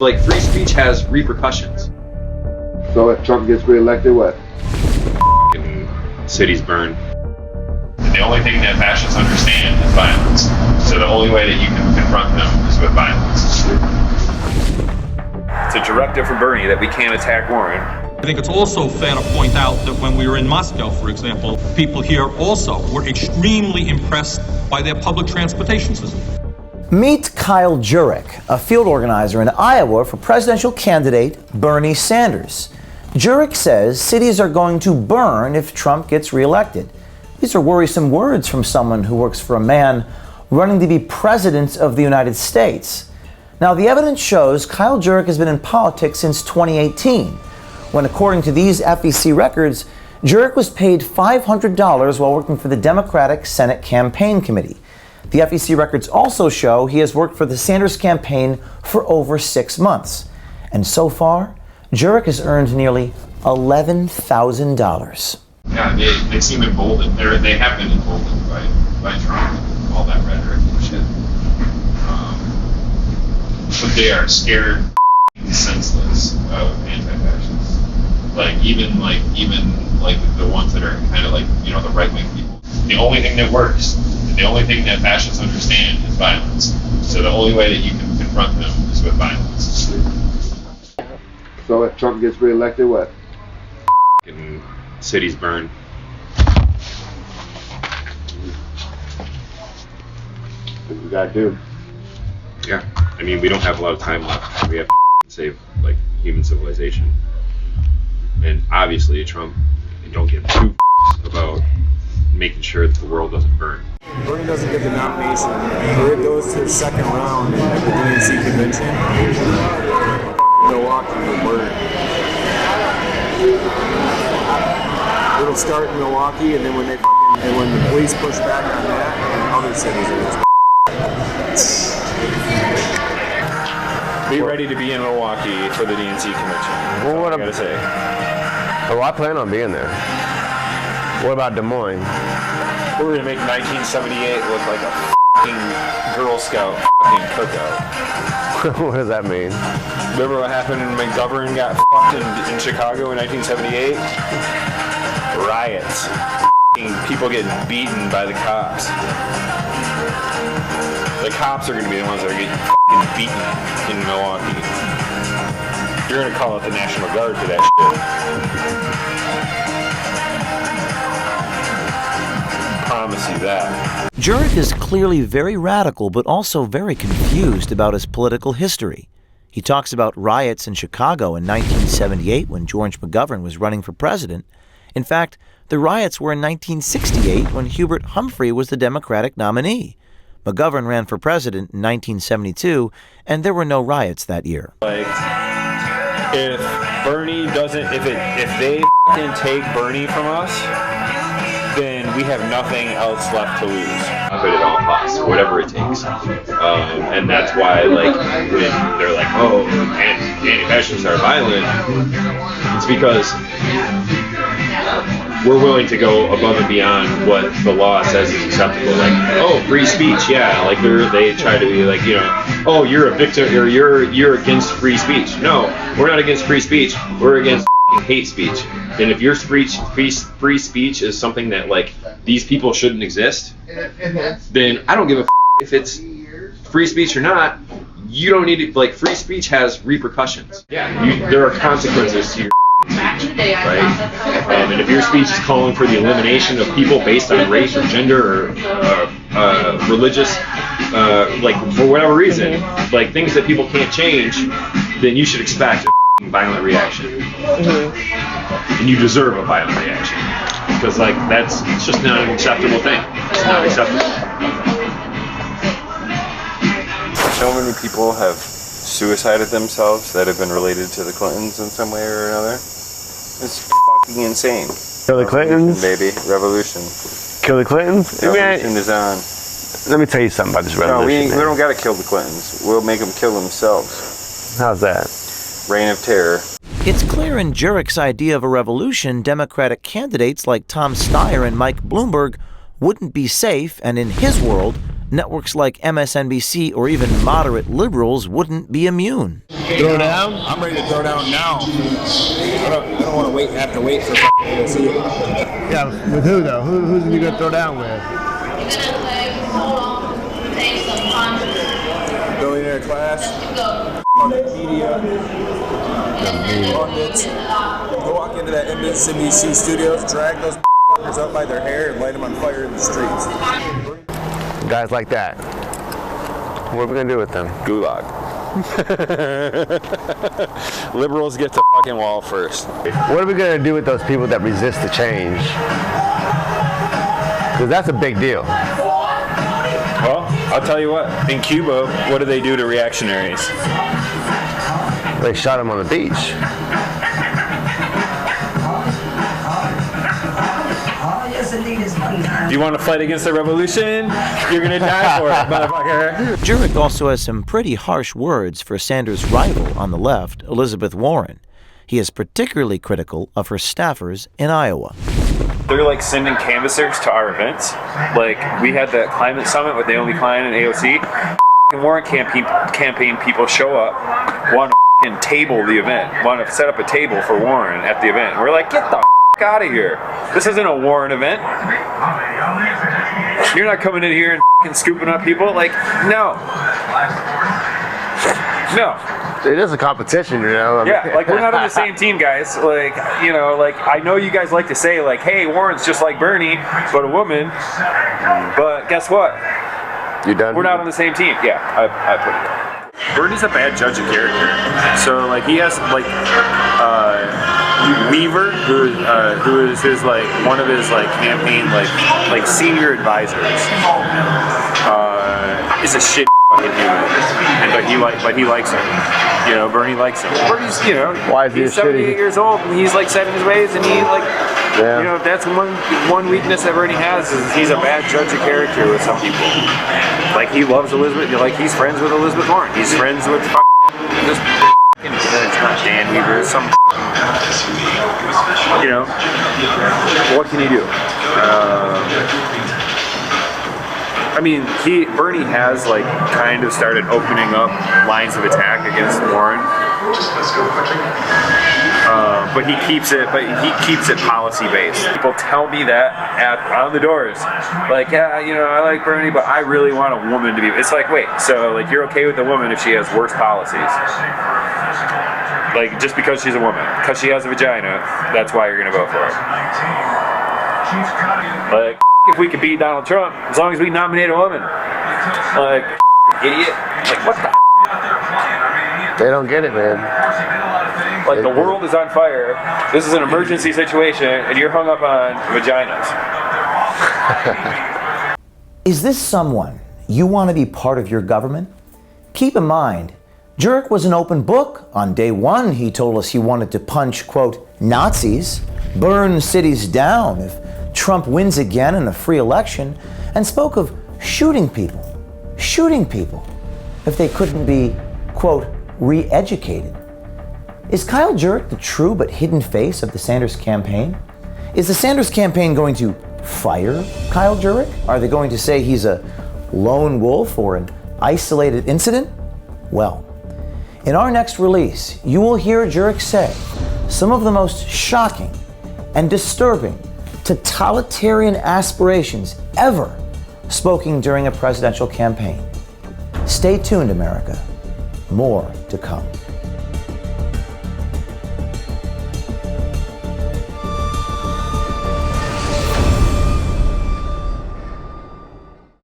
Like, free speech has repercussions. So if Trump gets reelected, what? Cities burn. The only thing that fascists understand is violence. So the only way that you can confront them is with violence. It's a directive from Bernie that we can't attack Warren. I think it's also fair to point out that when we were in Moscow, for example, people here also were extremely impressed by their public transportation system. Meet Kyle Jurek, a field organizer in Iowa for presidential candidate Bernie Sanders. Jurek says cities are going to burn if Trump gets reelected. These are worrisome words from someone who works for a man running to be president of the United States. Now, the evidence shows Kyle Jurek has been in politics since 2018, when, according to these FEC records, Jurek was paid $500 while working for the Democratic Senate Campaign Committee. The FEC records also show he has worked for the Sanders campaign for over 6 months. And so far, Jurek has earned nearly $11,000. Yeah, they seem emboldened. They have been emboldened by Trump and all that rhetoric and shit. But they are scared senseless of anti-fascists. Even the ones that are kind of like, the right-wing people. The only thing that works, the only thing that fascists understand is violence. So the only way that you can confront them is with violence. So if Trump gets reelected, what? Cities burn. What we gotta do? Yeah, I mean, we don't have a lot of time left. We have to save human civilization. And obviously, Trump don't give two about making sure that the world doesn't burn. Bernie doesn't get the nomination, or it goes to the second round at the DNC convention, Milwaukee will burn. It'll start in Milwaukee, and then when the police push back on that, other cities will. Be ready to be in Milwaukee for the DNC convention. Well, what I gotta say. Oh, I plan on being there. What about Des Moines? We're gonna make 1978 look like a fucking Girl Scout fucking cookout. What does that mean? Remember what happened when McGovern got fucked in Chicago in 1978? Riots. People getting beaten by the cops. The cops are gonna be the ones that are getting fucking beaten in Milwaukee. You're gonna call it the National Guard for that shit. Promise you that. Jurek is clearly very radical, but also very confused about his political history. He talks about riots in Chicago in 1978 when George McGovern was running for president. In fact, the riots were in 1968 when Hubert Humphrey was the Democratic nominee. McGovern ran for president in 1972, and there were no riots that year. If Bernie doesn't, if they fucking take Bernie from us, then we have nothing else left to lose. But at all costs, whatever it takes. And that's why, when they're like, oh, anti-fascists are violent, it's because we're willing to go above and beyond what the law says is acceptable. Free speech, yeah. They try to be oh, you're a victim, or you're against free speech. No, we're not against free speech. We're against hate speech. And if your free speech is something that these people shouldn't exist, then I don't give a if it's free speech or not. You don't need it. Free speech has repercussions. Yeah, there are consequences to your speech, right? And if your speech is calling for the elimination of people based on race or gender or religious, for whatever reason, things that people can't change, then you should expect a violent reaction. And you deserve a violent reaction. Because it's just not an acceptable thing. It's not acceptable. So many people have suicided themselves that have been related to the Clintons in some way or another. It's fucking insane. Kill the Clintons? Baby, revolution. Kill the Clintons? Revolution is on. Let me tell you something about this revolution. No, we don't gotta kill the Clintons. We'll make them kill themselves. How's that? Reign of terror. It's clear in Jurek's idea of a revolution, Democratic candidates like Tom Steyer and Mike Bloomberg wouldn't be safe, and in his world, networks like MSNBC or even moderate liberals wouldn't be immune. Throw down? I'm ready to throw down now. I don't want to have to wait for to see it. Yeah, with who though? Who's you gonna throw down with? Billionaire class, media, Pundits. Go walk into that MSNBC studios, drag those up by their hair, and light them on fire in the streets. Guys like that. What are we gonna do with them? Gulag. Liberals get the fucking wall first. What are we gonna do with those people that resist the change? Because that's a big deal. Well, I'll tell you what. In Cuba, what do they do to reactionaries? They shot him on the beach. Do you want to fight against the revolution? You're gonna die for it, motherfucker. Jurek also has some pretty harsh words for Sanders' rival on the left, Elizabeth Warren. He is particularly critical of her staffers in Iowa. They're like sending canvassers to our events. Like, we had the climate summit with Naomi Klein and AOC. Warren campaign people show up, want to table the event, want to set up a table for Warren at the event. We're like, get the out of here. This isn't a Warren event. You're not coming in here and scooping up people. Like, no. No. It is a competition, you know. I mean, yeah, like, we're not on the same team, guys. Like, you know, like, I know you guys like to say, like, hey, Warren's just like Bernie, but a woman. But guess what? You done? We're not on the same team. Yeah, I put it there. Bernie's a bad judge of character. So, like, he has, like, Weaver, who is his, like, one of his, like, campaign, like senior advisors, is a shit fucking human. But he likes him. You know, Bernie likes him. Bernie's, you know, why is he he's 78 years old and he's like set in his ways, and he like, yeah. You know, that's one weakness that Bernie has, is he's a bad judge of character with some people. Like, he loves Elizabeth, like, he's friends with Elizabeth Warren. He's friends with this it's not Dan Weaver, it's some, you know, what can you do? I mean, Bernie has, like, kind of started opening up lines of attack against Warren. But he keeps it policy based. People tell me that on the doors, like, yeah, you know, I like Bernie, but I really want a woman to be. It's like, wait, so, like, you're okay with a woman if she has worse policies? Like, just because she's a woman, because she has a vagina, that's why you're gonna vote for her? Like, if we could beat Donald Trump, as long as we nominate a woman. Like, idiot. Like, what the? They don't get it, man. Like, the world is on fire. This is an emergency situation, and you're hung up on vaginas. Is this someone you want to be part of your government? Keep in mind, Jurek was an open book. On day one, he told us he wanted to punch, quote, Nazis, burn cities down if Trump wins again in a free election, and spoke of shooting people if they couldn't be, quote, re-educated. Is Kyle Jurek the true but hidden face of the Sanders campaign? Is the Sanders campaign going to fire Kyle Jurek? Are they going to say he's a lone wolf or an isolated incident? Well, in our next release, you will hear Jurek say some of the most shocking and disturbing totalitarian aspirations ever spoken during a presidential campaign. Stay tuned, America. More to come.